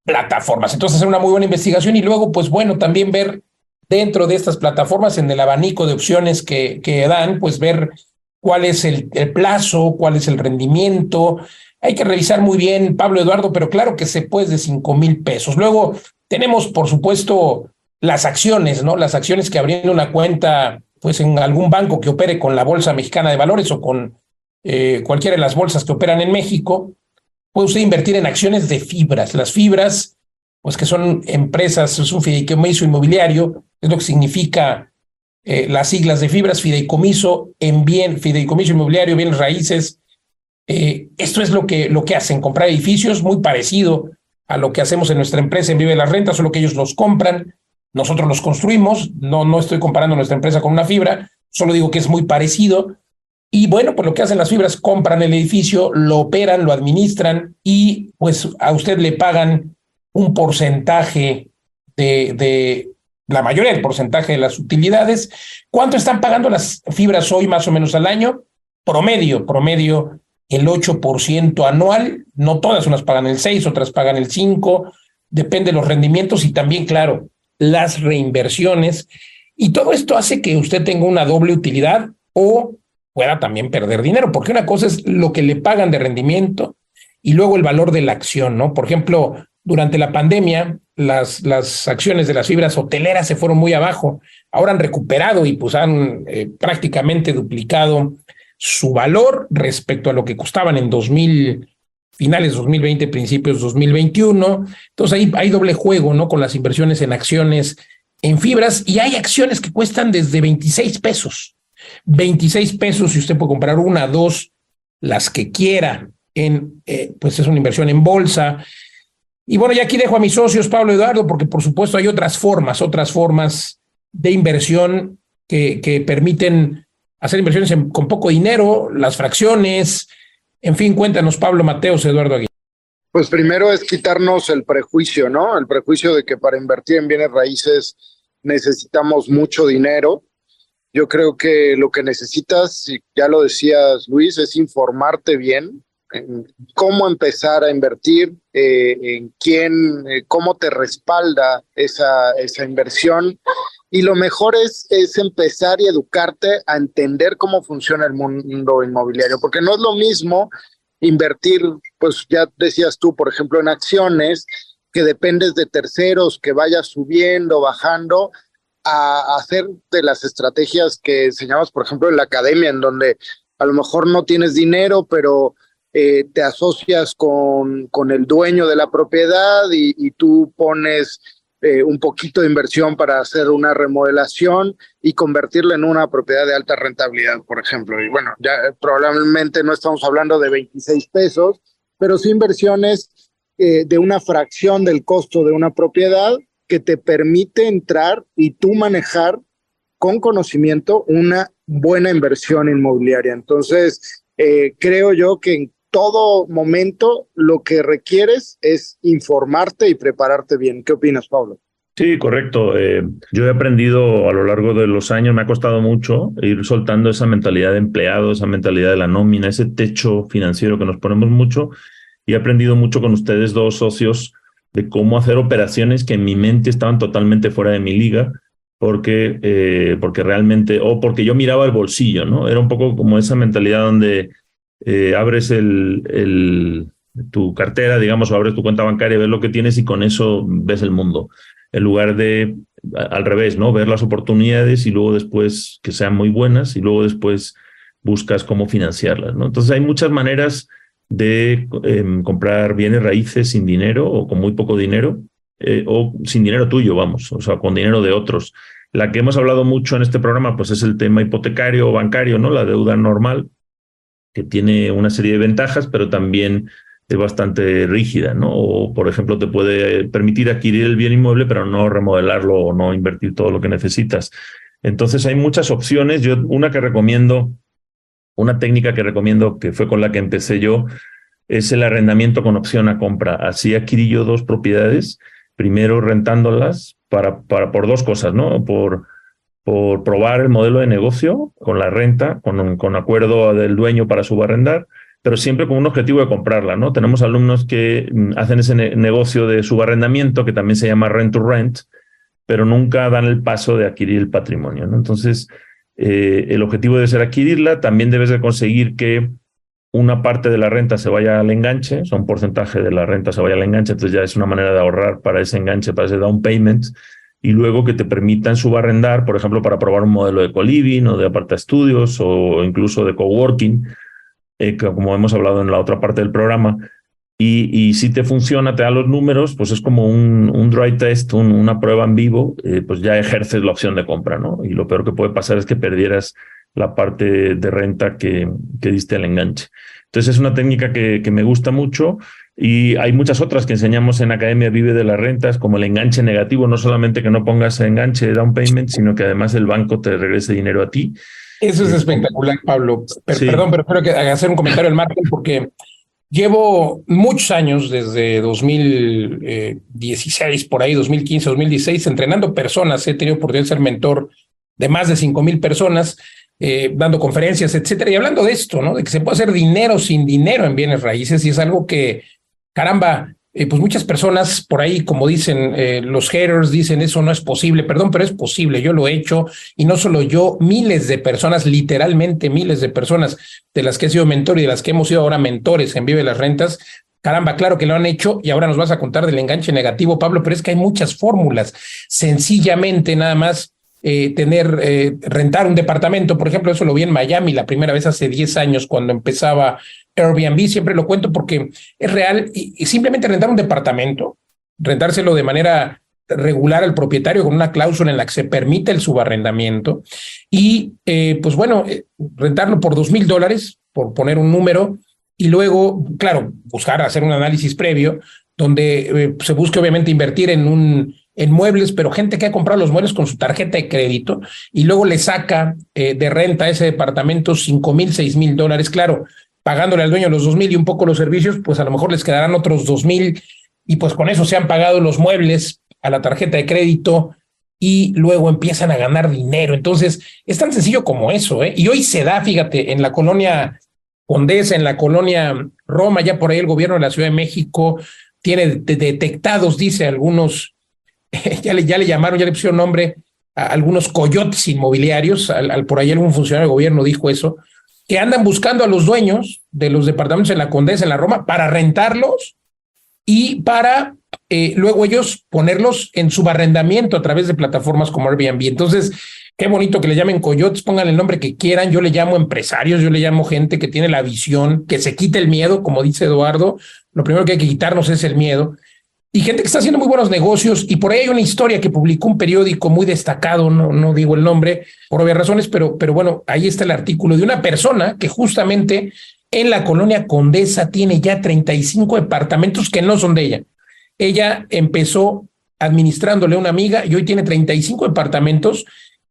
plataformas. Entonces, hacer una muy buena investigación y luego, pues bueno, también ver dentro de estas plataformas, en el abanico de opciones que dan, pues ver cuál es el plazo, cuál es el rendimiento. Hay que revisar muy bien, Pablo, Eduardo, pero claro que se puede de 5,000 pesos. Luego tenemos, por supuesto, las acciones, ¿no? Las acciones que abriendo una cuenta, pues en algún banco que opere con la Bolsa Mexicana de Valores o con cualquiera de las bolsas que operan en México, puede usted invertir en acciones de fibras. Las fibras, pues que son empresas, es un fideicomiso inmobiliario, es lo que significa las siglas de fibras, fideicomiso inmobiliario, bienes raíces. Esto es lo que hacen, comprar edificios, muy parecido a lo que hacemos en nuestra empresa en Vive de las Rentas, solo que ellos los compran, nosotros los construimos. No estoy comparando nuestra empresa con una fibra, solo digo que es muy parecido. Y bueno, pues lo que hacen las fibras, compran el edificio, lo operan, lo administran y pues a usted le pagan un porcentaje de la mayoría del porcentaje de las utilidades. ¿Cuánto están pagando las fibras hoy más o menos al año? Promedio el 8% anual. No todas, unas pagan el 6%, otras pagan el 5%, depende de los rendimientos y también, claro, las reinversiones. Y todo esto hace que usted tenga una doble utilidad o pueda también perder dinero, porque una cosa es lo que le pagan de rendimiento y luego el valor de la acción, ¿no? Por ejemplo, durante la pandemia, las acciones de las fibras hoteleras se fueron muy abajo. Ahora han recuperado y pues han prácticamente duplicado su valor respecto a lo que costaban en finales 2020, principios 2021. Entonces ahí hay doble juego, ¿no? Con las inversiones en acciones, en fibras, y hay acciones que cuestan desde 26 pesos. 26 pesos si usted puede comprar una, dos, las que quiera, pues es una inversión en bolsa. Y bueno, ya aquí dejo a mis socios, Pablo y Eduardo, porque por supuesto hay otras formas de inversión que permiten hacer inversiones con poco dinero, las fracciones. En fin, cuéntanos, Pablo, Mateos, Eduardo Aguirre. Pues primero es quitarnos el prejuicio, ¿no? El prejuicio de que para invertir en bienes raíces necesitamos mucho dinero. Yo creo que lo que necesitas, y ya lo decías, Luis, es informarte bien en cómo empezar a invertir, en quién, cómo te respalda esa inversión. Y lo mejor es empezar y educarte a entender cómo funciona el mundo inmobiliario, porque no es lo mismo invertir, pues ya decías tú, por ejemplo, en acciones, que dependes de terceros, que vayas subiendo, bajando, a hacer de las estrategias que enseñamos, por ejemplo, en la academia, en donde a lo mejor no tienes dinero, pero te asocias con el dueño de la propiedad y tú pones un poquito de inversión para hacer una remodelación y convertirla en una propiedad de alta rentabilidad, por ejemplo. Y bueno, ya probablemente no estamos hablando de 26 pesos, pero sí inversiones de una fracción del costo de una propiedad que te permite entrar y tú manejar con conocimiento una buena inversión inmobiliaria. Entonces, creo yo que en todo momento lo que requieres es informarte y prepararte bien. ¿Qué opinas, Pablo? Sí, correcto. Yo he aprendido a lo largo de los años, me ha costado mucho ir soltando esa mentalidad de empleado, esa mentalidad de la nómina, ese techo financiero que nos ponemos mucho, y he aprendido mucho con ustedes dos socios de cómo hacer operaciones que en mi mente estaban totalmente fuera de mi liga, porque realmente, o porque yo miraba el bolsillo, ¿no? Era un poco como esa mentalidad donde abres tu cartera, digamos, o abres tu cuenta bancaria, ves lo que tienes y con eso ves el mundo. En lugar de, al revés, ¿no? Ver las oportunidades y luego después que sean muy buenas y luego después buscas cómo financiarlas, ¿no? Entonces hay muchas maneras de comprar bienes raíces sin dinero o con muy poco dinero, o sin dinero tuyo, vamos, o sea, con dinero de otros. La que hemos hablado mucho en este programa, pues es el tema hipotecario o bancario, ¿no? La deuda normal, que tiene una serie de ventajas, pero también es bastante rígida, ¿no? O, por ejemplo, te puede permitir adquirir el bien inmueble, pero no remodelarlo o no invertir todo lo que necesitas. Entonces hay muchas opciones. Yo una técnica que recomiendo, que fue con la que empecé yo, es el arrendamiento con opción a compra. Así adquirí yo 2 propiedades, primero rentándolas por 2 cosas, ¿no? Por probar el modelo de negocio con la renta, con acuerdo del dueño para subarrendar, pero siempre con un objetivo de comprarla, ¿no? Tenemos alumnos que hacen ese negocio de subarrendamiento, que también se llama rent to rent, pero nunca dan el paso de adquirir el patrimonio, ¿no? Entonces, el objetivo debe ser adquirirla. También debes de conseguir que una parte de la renta se vaya al enganche, o sea, un porcentaje de la renta se vaya al enganche, entonces ya es una manera de ahorrar para ese enganche, para ese down payment, y luego que te permitan subarrendar, por ejemplo, para probar un modelo de co-living o de apartaestudios o incluso de coworking, como hemos hablado en la otra parte del programa. Y si te funciona, te da los números, pues es como un dry test, una prueba en vivo, pues ya ejerces la opción de compra, ¿no? Y lo peor que puede pasar es que perdieras la parte de renta que diste al enganche. Entonces es una técnica que me gusta mucho, y hay muchas otras que enseñamos en Academia Vive de las Rentas, como el enganche negativo, no solamente que no pongas enganche de down payment, sino que además el banco te regrese dinero a ti. Eso es espectacular, Pablo. Sí. Perdón, pero quiero hacer un comentario al margen, porque llevo muchos años, desde 2016, por ahí, 2015, 2016, entrenando personas. He tenido oportunidad de ser mentor de más de 5,000 personas, dando conferencias, etcétera, y hablando de esto, ¿no? De que se puede hacer dinero sin dinero en bienes raíces, y es algo que, caramba, pues muchas personas por ahí, como dicen los haters, dicen eso no es posible, perdón, pero es posible, yo lo he hecho, y no solo yo, miles de personas, literalmente miles de personas de las que he sido mentor y de las que hemos sido ahora mentores en Vive las Rentas. Caramba, claro que lo han hecho, y ahora nos vas a contar del enganche negativo, Pablo, pero es que hay muchas fórmulas. Sencillamente nada más rentar un departamento, por ejemplo, eso lo vi en Miami la primera vez hace 10 años cuando empezaba Airbnb, siempre lo cuento porque es real, y simplemente rentar un departamento, rentárselo de manera regular al propietario con una cláusula en la que se permite el subarrendamiento, y pues bueno, rentarlo por $2,000, por poner un número, y luego, claro, hacer un análisis previo donde se busque obviamente invertir en muebles, pero gente que ha comprado los muebles con su tarjeta de crédito y luego le saca de renta a ese departamento $5,000, $6,000, claro, pagándole al dueño los 2,000 y un poco los servicios, pues a lo mejor les quedarán otros 2,000, y pues con eso se han pagado los muebles a la tarjeta de crédito y luego empiezan a ganar dinero. Entonces, es tan sencillo como eso, ¿eh? Y hoy se da, fíjate, en la colonia Condesa, en la colonia Roma, ya por ahí el gobierno de la Ciudad de México tiene detectados, dice algunos, ya le llamaron, ya le pusieron nombre a algunos coyotes inmobiliarios, por ahí algún funcionario del gobierno dijo eso, que andan buscando a los dueños de los departamentos en la Condesa, en la Roma, para rentarlos y para luego ellos ponerlos en subarrendamiento a través de plataformas como Airbnb. Entonces, qué bonito que le llamen coyotes, pongan el nombre que quieran, yo le llamo empresarios, yo le llamo gente que tiene la visión, que se quite el miedo, como dice Eduardo, lo primero que hay que quitarnos es el miedo, y gente que está haciendo muy buenos negocios, y por ahí hay una historia que publicó un periódico muy destacado, no digo el nombre por obvias razones, pero bueno, ahí está el artículo de una persona que justamente en la colonia Condesa tiene ya 35 departamentos que no son de ella. Ella empezó administrándole a una amiga y hoy tiene 35 departamentos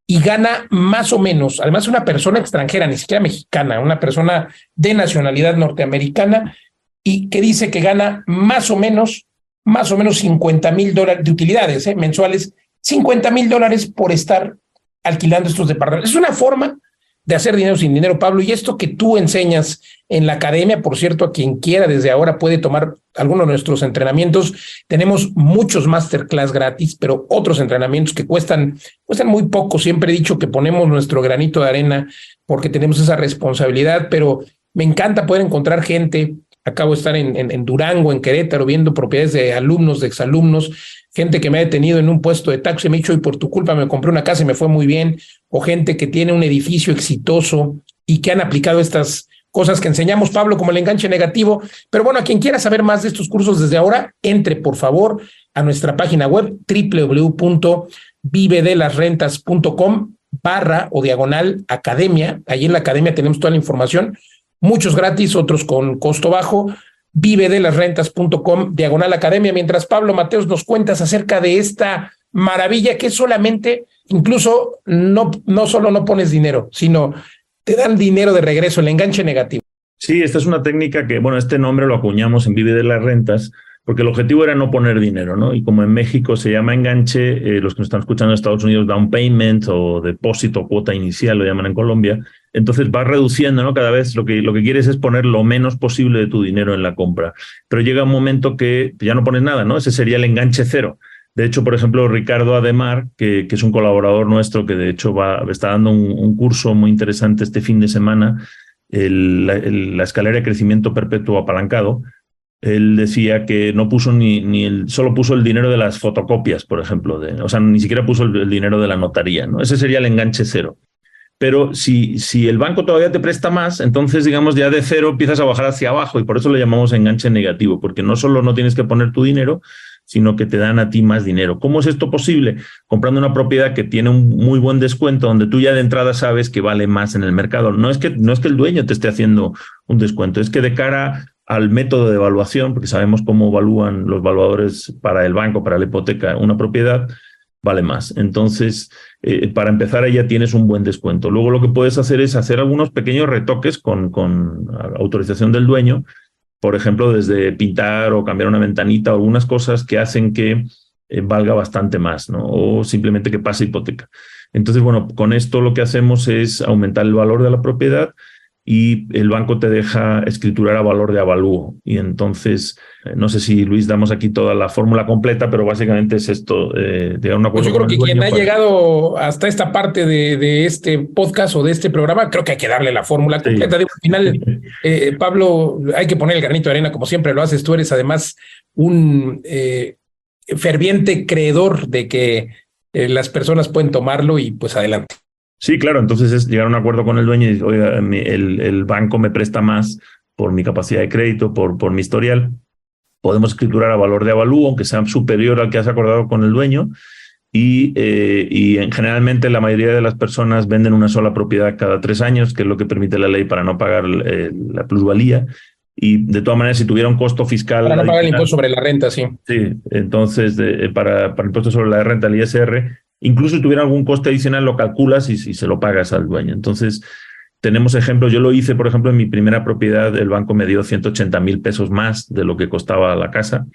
y gana más o menos, además una persona extranjera, ni siquiera mexicana, una persona de nacionalidad norteamericana, y que dice que gana más o menos $50,000 de utilidades mensuales, $50,000 por estar alquilando estos departamentos. Es una forma de hacer dinero sin dinero, Pablo, y esto que tú enseñas en la academia, por cierto, a quien quiera desde ahora puede tomar alguno de nuestros entrenamientos. Tenemos muchos masterclass gratis, pero otros entrenamientos que cuestan muy poco. Siempre he dicho que ponemos nuestro granito de arena porque tenemos esa responsabilidad, pero me encanta poder encontrar gente. Acabo de estar en Durango, en Querétaro, viendo propiedades de alumnos, de exalumnos, gente que me ha detenido en un puesto de taxi y me ha dicho, y por tu culpa me compré una casa y me fue muy bien, o gente que tiene un edificio exitoso y que han aplicado estas cosas que enseñamos, Pablo, como el enganche negativo. Pero bueno, a quien quiera saber más de estos cursos desde ahora, entre por favor a nuestra página web www.vivedelasrentas.com/academia. Allí en la academia tenemos toda la información, muchos gratis, otros con costo bajo. vivedelasrentas.com/academia. Mientras Pablo Mateos nos cuentas acerca de esta maravilla que solamente, incluso no solo no pones dinero, sino te dan dinero de regreso, el enganche negativo. Sí, esta es una técnica que, bueno, este nombre lo acuñamos en Vive de las Rentas, porque el objetivo era no poner dinero, ¿no? Y como en México se llama enganche, los que nos están escuchando en Estados Unidos, down payment o depósito, cuota inicial, lo llaman en Colombia. Entonces vas reduciendo, ¿no? Cada vez lo que quieres es poner lo menos posible de tu dinero en la compra. Pero llega un momento que ya no pones nada, ¿no? Ese sería el enganche cero. De hecho, por ejemplo, Ricardo Ademar, que es un colaborador nuestro, que de hecho está dando un curso muy interesante este fin de semana, la escalera de crecimiento perpetuo apalancado. Él decía que no puso solo puso el dinero de las fotocopias, por ejemplo, o sea, ni siquiera puso el dinero de la notaría, ¿no? Ese sería el enganche cero. Pero si el banco todavía te presta más, entonces, digamos, ya de cero empiezas a bajar hacia abajo, y por eso le llamamos enganche negativo, porque no solo no tienes que poner tu dinero, sino que te dan a ti más dinero. ¿Cómo es esto posible? Comprando una propiedad que tiene un muy buen descuento, donde tú ya de entrada sabes que vale más en el mercado. No es que el dueño te esté haciendo un descuento, es que de cara al método de evaluación, porque sabemos cómo evalúan los valuadores para el banco, para la hipoteca, una propiedad vale más. Entonces, para empezar, ya tienes un buen descuento. Luego lo que puedes hacer es hacer algunos pequeños retoques con autorización del dueño, por ejemplo, desde pintar o cambiar una ventanita o algunas cosas que hacen que valga bastante más, ¿no? O simplemente que pase hipoteca. Entonces, bueno, con esto lo que hacemos es aumentar el valor de la propiedad y el banco te deja escriturar a valor de avalúo. Y entonces, no sé si, Luis, damos aquí toda la fórmula completa, pero básicamente es esto, llegar a un acuerdo. Pues yo creo que quien ha llegado hasta esta parte de este podcast o de este programa, creo que hay que darle la fórmula completa. Digo, al final, Pablo, hay que poner el granito de arena, como siempre lo haces. Tú eres además un ferviente creedor de que las personas pueden tomarlo y pues adelante. Sí, claro, entonces es llegar a un acuerdo con el dueño y decir, oiga, el banco me presta más por mi capacidad de crédito, por mi historial. Podemos escriturar a valor de avalúo, aunque sea superior al que has acordado con el dueño. Y generalmente la mayoría de las personas venden una sola propiedad cada 3 años, que es lo que permite la ley para no pagar la plusvalía. Y de todas maneras, si tuviera un costo fiscal... Para no pagar el impuesto sobre la renta, sí. Sí, entonces para el impuesto sobre la renta, el ISR, incluso si tuviera algún coste adicional, lo calculas y se lo pagas al dueño. Entonces, tenemos ejemplos. Yo lo hice, por ejemplo, en mi primera propiedad, el banco me dio 180,000 pesos más de lo que costaba la casa.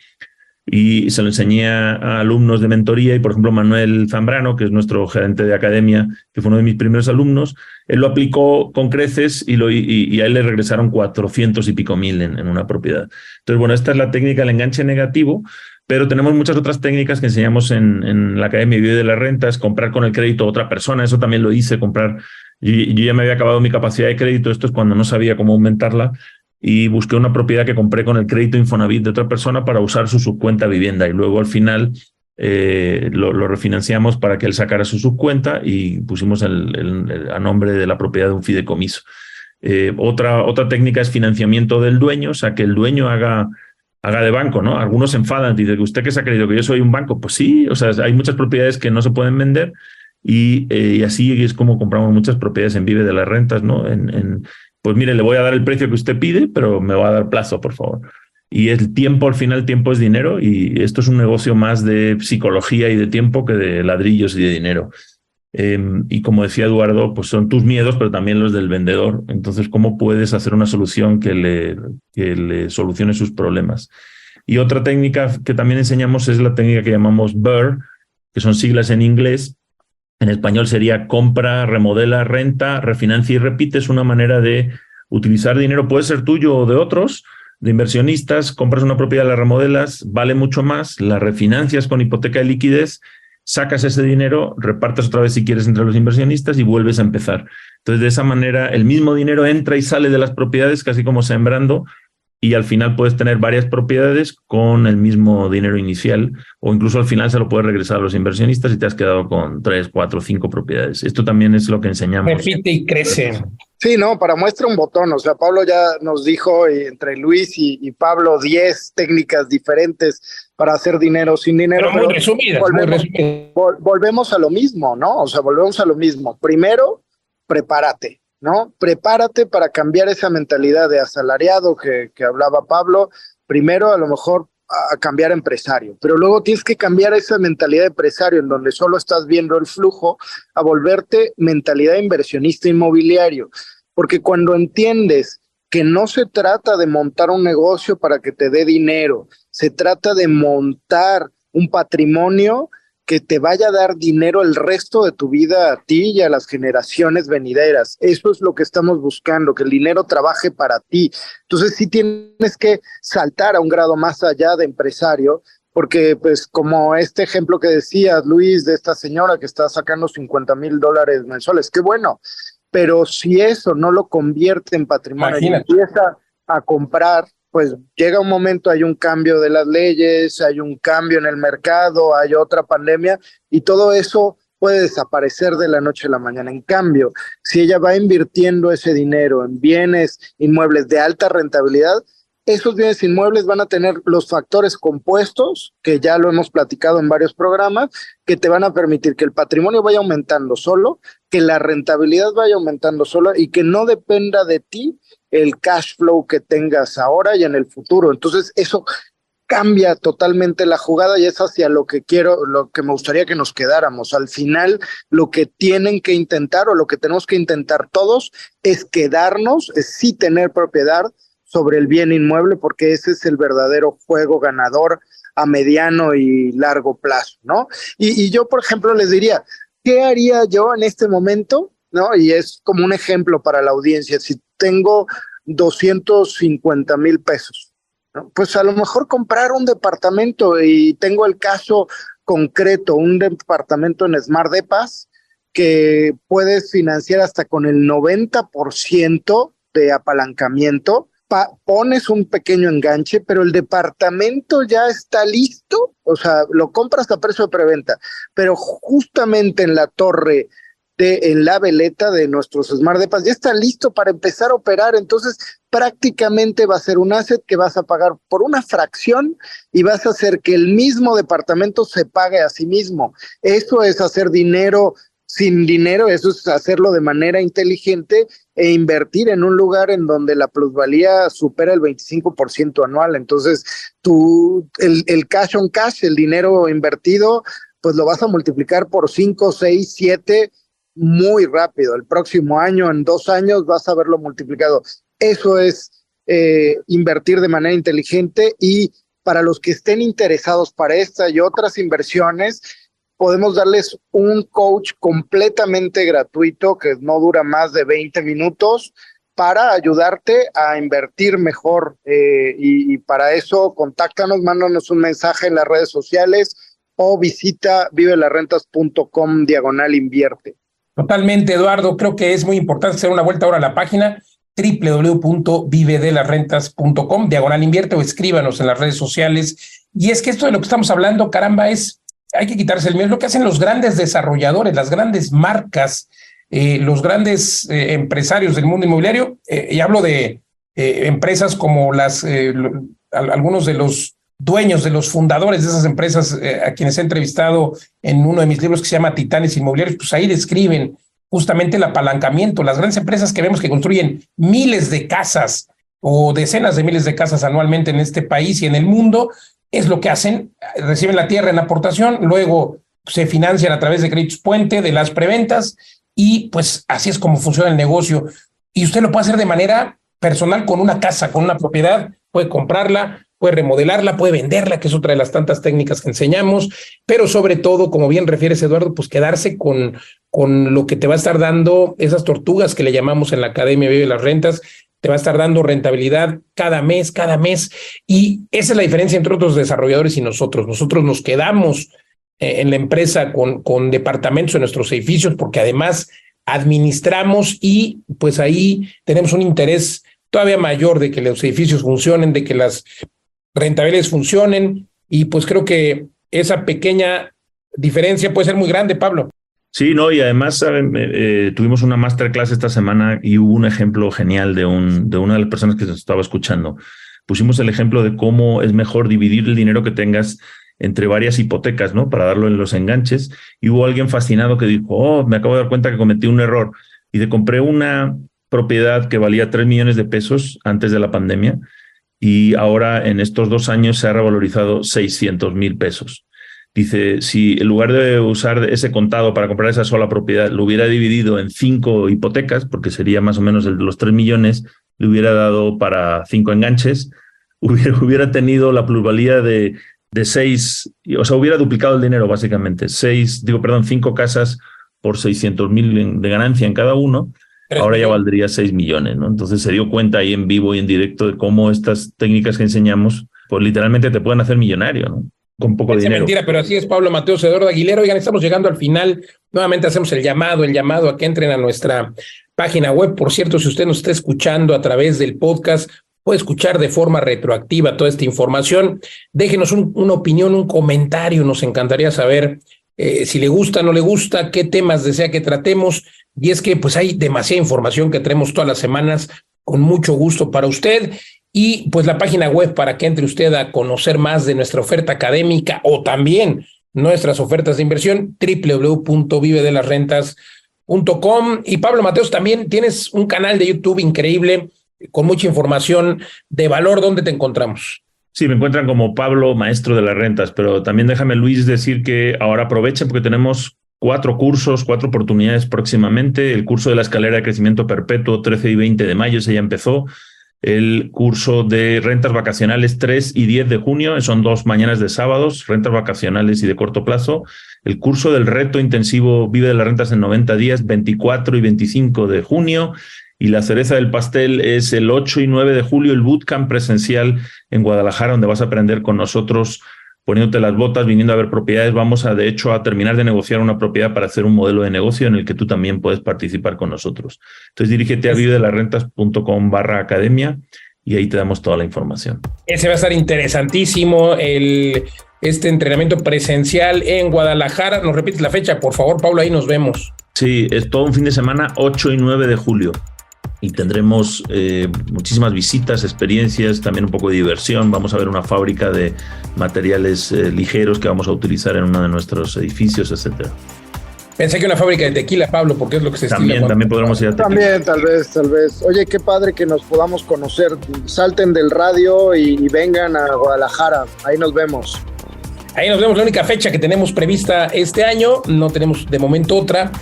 Y se lo enseñé a alumnos de mentoría y, por ejemplo, Manuel Zambrano, que es nuestro gerente de academia, que fue uno de mis primeros alumnos, él lo aplicó con creces y a él le regresaron 400 y pico mil en una propiedad. Entonces, bueno, esta es la técnica del enganche negativo, pero tenemos muchas otras técnicas que enseñamos en la Academia Vive de las Rentas, comprar con el crédito a otra persona, eso también lo hice, comprar. Yo ya me había acabado mi capacidad de crédito, esto es cuando no sabía cómo aumentarla, y busqué una propiedad que compré con el crédito Infonavit de otra persona para usar su subcuenta vivienda y luego al final lo refinanciamos para que él sacara su subcuenta y pusimos a nombre de la propiedad de un fideicomiso. Otra técnica es financiamiento del dueño, o sea, que el dueño haga de banco, ¿no? Algunos se enfadan, dicen, ¿usted qué se ha creído? ¿Que yo soy un banco? Pues sí, o sea, hay muchas propiedades que no se pueden vender y así es como compramos muchas propiedades en Vive de las Rentas, ¿no? Pues mire, le voy a dar el precio que usted pide, pero me va a dar plazo, por favor. Y el tiempo, al final, tiempo es dinero y esto es un negocio más de psicología y de tiempo que de ladrillos y de dinero. Y como decía Eduardo, pues son tus miedos, pero también los del vendedor. Entonces, ¿cómo puedes hacer una solución que le solucione sus problemas? Y otra técnica que también enseñamos es la técnica que llamamos BRRRR, que son siglas en inglés. En español sería compra, remodela, renta, refinancia y repite. Es una manera de utilizar dinero, puede ser tuyo o de otros, de inversionistas. Compras una propiedad, la remodelas, vale mucho más, la refinancias con hipoteca de liquidez, sacas ese dinero, repartes otra vez si quieres entre los inversionistas y vuelves a empezar. Entonces, de esa manera, el mismo dinero entra y sale de las propiedades, casi como sembrando, y al final puedes tener varias propiedades con el mismo dinero inicial o incluso al final se lo puedes regresar a los inversionistas y te has quedado con 3, 4, 5 propiedades. Esto también es lo que enseñamos. Repite y crece. Sí, no, para muestra un botón. O sea, Pablo ya nos dijo, entre Luis y Pablo, 10 técnicas diferentes para hacer dinero sin dinero. Pero muy resumidas. Volvemos a lo mismo, ¿no? O sea, volvemos a lo mismo. Primero, prepárate. ¿No? Prepárate para cambiar esa mentalidad de asalariado que hablaba Pablo. Primero, a lo mejor, a cambiar a empresario, pero luego tienes que cambiar esa mentalidad de empresario en donde solo estás viendo el flujo a volverte mentalidad de inversionista inmobiliario, porque cuando entiendes que no se trata de montar un negocio para que te dé dinero, se trata de montar un patrimonio que te vaya a dar dinero el resto de tu vida a ti y a las generaciones venideras. Eso es lo que estamos buscando, que el dinero trabaje para ti. Entonces sí tienes que saltar a un grado más allá de empresario, porque pues como este ejemplo que decías, Luis, de esta señora que está sacando $50,000 mensuales, qué bueno, pero si eso no lo convierte en patrimonio y empieza a comprar, pues llega un momento, hay un cambio de las leyes, hay un cambio en el mercado, hay otra pandemia y todo eso puede desaparecer de la noche a la mañana. En cambio, si ella va invirtiendo ese dinero en bienes inmuebles de alta rentabilidad, esos bienes inmuebles van a tener los factores compuestos, que ya lo hemos platicado en varios programas, que te van a permitir que el patrimonio vaya aumentando solo, que la rentabilidad vaya aumentando solo y que no dependa de ti el cash flow que tengas ahora y en el futuro. Entonces eso cambia totalmente la jugada y es hacia lo que me gustaría que nos quedáramos. Al final lo que tienen que intentar o lo que tenemos que intentar todos es quedarnos, es sí tener propiedad sobre el bien inmueble, porque ese es el verdadero juego ganador a mediano y largo plazo, ¿no? Y yo, por ejemplo, les diría, ¿qué haría yo en este momento? ¿No? Y es como un ejemplo para la audiencia. Si tengo 250,000 pesos, ¿no? Pues a lo mejor comprar un departamento, y tengo el caso concreto, un departamento en Smart Depas que puedes financiar hasta con el 90% de apalancamiento. Pones un pequeño enganche, pero el departamento ya está listo, o sea, lo compras a precio de preventa, pero justamente en la torre, en la veleta de nuestros Smart Depas, ya está listo para empezar a operar. Entonces prácticamente va a ser un asset que vas a pagar por una fracción y vas a hacer que el mismo departamento se pague a sí mismo. Eso es hacer dinero sin dinero, eso es hacerlo de manera inteligente e invertir en un lugar en donde la plusvalía supera el 25% anual. Entonces, el cash on cash, el dinero invertido, pues lo vas a multiplicar por 5, 6, 7 muy rápido. El próximo año, en 2 años, vas a verlo multiplicado. Eso es invertir de manera inteligente. Y para los que estén interesados para esta y otras inversiones, podemos darles un coach completamente gratuito que no dura más de 20 minutos para ayudarte a invertir mejor. Y para eso, contáctanos, mándanos un mensaje en las redes sociales o visita vivelarrentas.com/invierte. Totalmente, Eduardo. Creo que es muy importante hacer una vuelta ahora a la página www.vivedelarrentas.com/invierte o escríbanos en las redes sociales. Y es que esto de lo que estamos hablando, caramba, hay que quitarse el miedo. Es lo que hacen los grandes desarrolladores, las grandes marcas, los grandes empresarios del mundo inmobiliario. Y hablo de empresas como algunos de los dueños, de los fundadores de esas empresas, a quienes he entrevistado en uno de mis libros que se llama Titanes Inmobiliarios. Pues ahí describen justamente el apalancamiento. Las grandes empresas que vemos que construyen miles de casas o decenas de miles de casas anualmente en este país y en el mundo, es lo que hacen: reciben la tierra en aportación, luego se financian a través de créditos puente, de las preventas, y pues así es como funciona el negocio. Y usted lo puede hacer de manera personal con una casa, con una propiedad, puede comprarla, puede remodelarla, puede venderla, que es otra de las tantas técnicas que enseñamos, pero sobre todo, como bien refieres, Eduardo, pues quedarse con lo que te va a estar dando esas tortugas que le llamamos en la Academia Vive las Rentas. Te va a estar dando rentabilidad cada mes, y esa es la diferencia entre otros desarrolladores y nosotros. Nosotros nos quedamos en la empresa con departamentos en nuestros edificios, porque además administramos, y pues ahí tenemos un interés todavía mayor de que los edificios funcionen, de que las rentabilidades funcionen, y pues creo que esa pequeña diferencia puede ser muy grande, Pablo. Sí, no, y además tuvimos una masterclass esta semana y hubo un ejemplo genial de una de las personas que se estaba escuchando. Pusimos el ejemplo de cómo es mejor dividir el dinero que tengas entre varias hipotecas, ¿no? Para darlo en los enganches. Y hubo alguien fascinado que dijo, me acabo de dar cuenta que cometí un error. Y compré una propiedad que valía 3 millones de pesos antes de la pandemia, y ahora en estos 2 años se ha revalorizado 600,000 pesos. Dice, si en lugar de usar ese contado para comprar esa sola propiedad, lo hubiera dividido en 5 hipotecas, porque sería más o menos el de los 3 millones, le hubiera dado para 5 enganches, hubiera tenido la plusvalía de 6, o sea, hubiera duplicado el dinero básicamente. 5 casas por 600,000 de ganancia en cada uno, ahora ya valdría 6 millones, ¿no? Entonces se dio cuenta ahí en vivo y en directo de cómo estas técnicas que enseñamos, pues literalmente te pueden hacer millonario, ¿no? Con poco dinero. Mentira, pero así es, Pablo Mateos, Eduardo Aguilera. Oigan, estamos llegando al final. Nuevamente hacemos el llamado a que entren a nuestra página web. Por cierto, si usted nos está escuchando a través del podcast, puede escuchar de forma retroactiva toda esta información. Déjenos una opinión, un comentario. Nos encantaría saber si le gusta, no le gusta, qué temas desea que tratemos. Y es que pues hay demasiada información que traemos todas las semanas con mucho gusto para usted. Y pues la página web para que entre usted a conocer más de nuestra oferta académica o también nuestras ofertas de inversión, www.vivedelasrentas.com. Y Pablo Mateos, también tienes un canal de YouTube increíble con mucha información de valor. ¿Dónde te encontramos? Sí, me encuentran como Pablo, maestro de las rentas, pero también déjame, Luis, decir que ahora aprovechen porque tenemos 4 cursos, 4 oportunidades próximamente. El curso de la escalera de crecimiento perpetuo, 13 y 20 de mayo, ese ya empezó. el curso de rentas vacacionales 3 y 10 de junio, son 2 mañanas de sábados, rentas vacacionales y de corto plazo. El curso del reto intensivo Vive de las Rentas en 90 días, 24 y 25 de junio. Y la cereza del pastel es el 8 y 9 de julio, el bootcamp presencial en Guadalajara, donde vas a aprender con nosotros, poniéndote las botas, viniendo a ver propiedades. Vamos a, de hecho, a terminar de negociar una propiedad para hacer un modelo de negocio en el que tú también puedes participar con nosotros. Entonces, dirígete a vivedelasrentas.com/academia y ahí te damos toda la información. Ese va a estar interesantísimo, este entrenamiento presencial en Guadalajara. ¿Nos repites la fecha, por favor, Pablo? Ahí nos vemos. Sí, es todo un fin de semana, 8 y 9 de julio. Y tendremos muchísimas visitas, experiencias, también un poco de diversión. Vamos a ver una fábrica de materiales ligeros que vamos a utilizar en uno de nuestros edificios, etcétera. Pensé que una fábrica de tequila, Pablo, porque es lo que se estila. También podremos ir a tequila. También, tal vez. Oye, qué padre que nos podamos conocer. Salten del radio y vengan a Guadalajara. Ahí nos vemos. Ahí nos vemos, la única fecha que tenemos prevista este año. No tenemos de momento otra.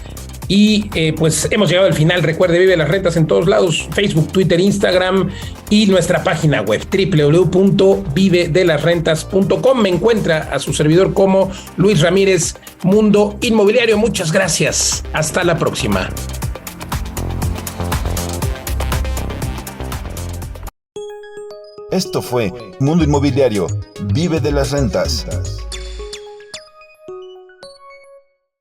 Y pues hemos llegado al final. Recuerde, Vive las Rentas en todos lados: Facebook, Twitter, Instagram y nuestra página web www.vivedelasrentas.com. Me encuentra a su servidor como Luis Ramírez, Mundo Inmobiliario. Muchas gracias. Hasta la próxima. Esto fue Mundo Inmobiliario. Vive de las rentas.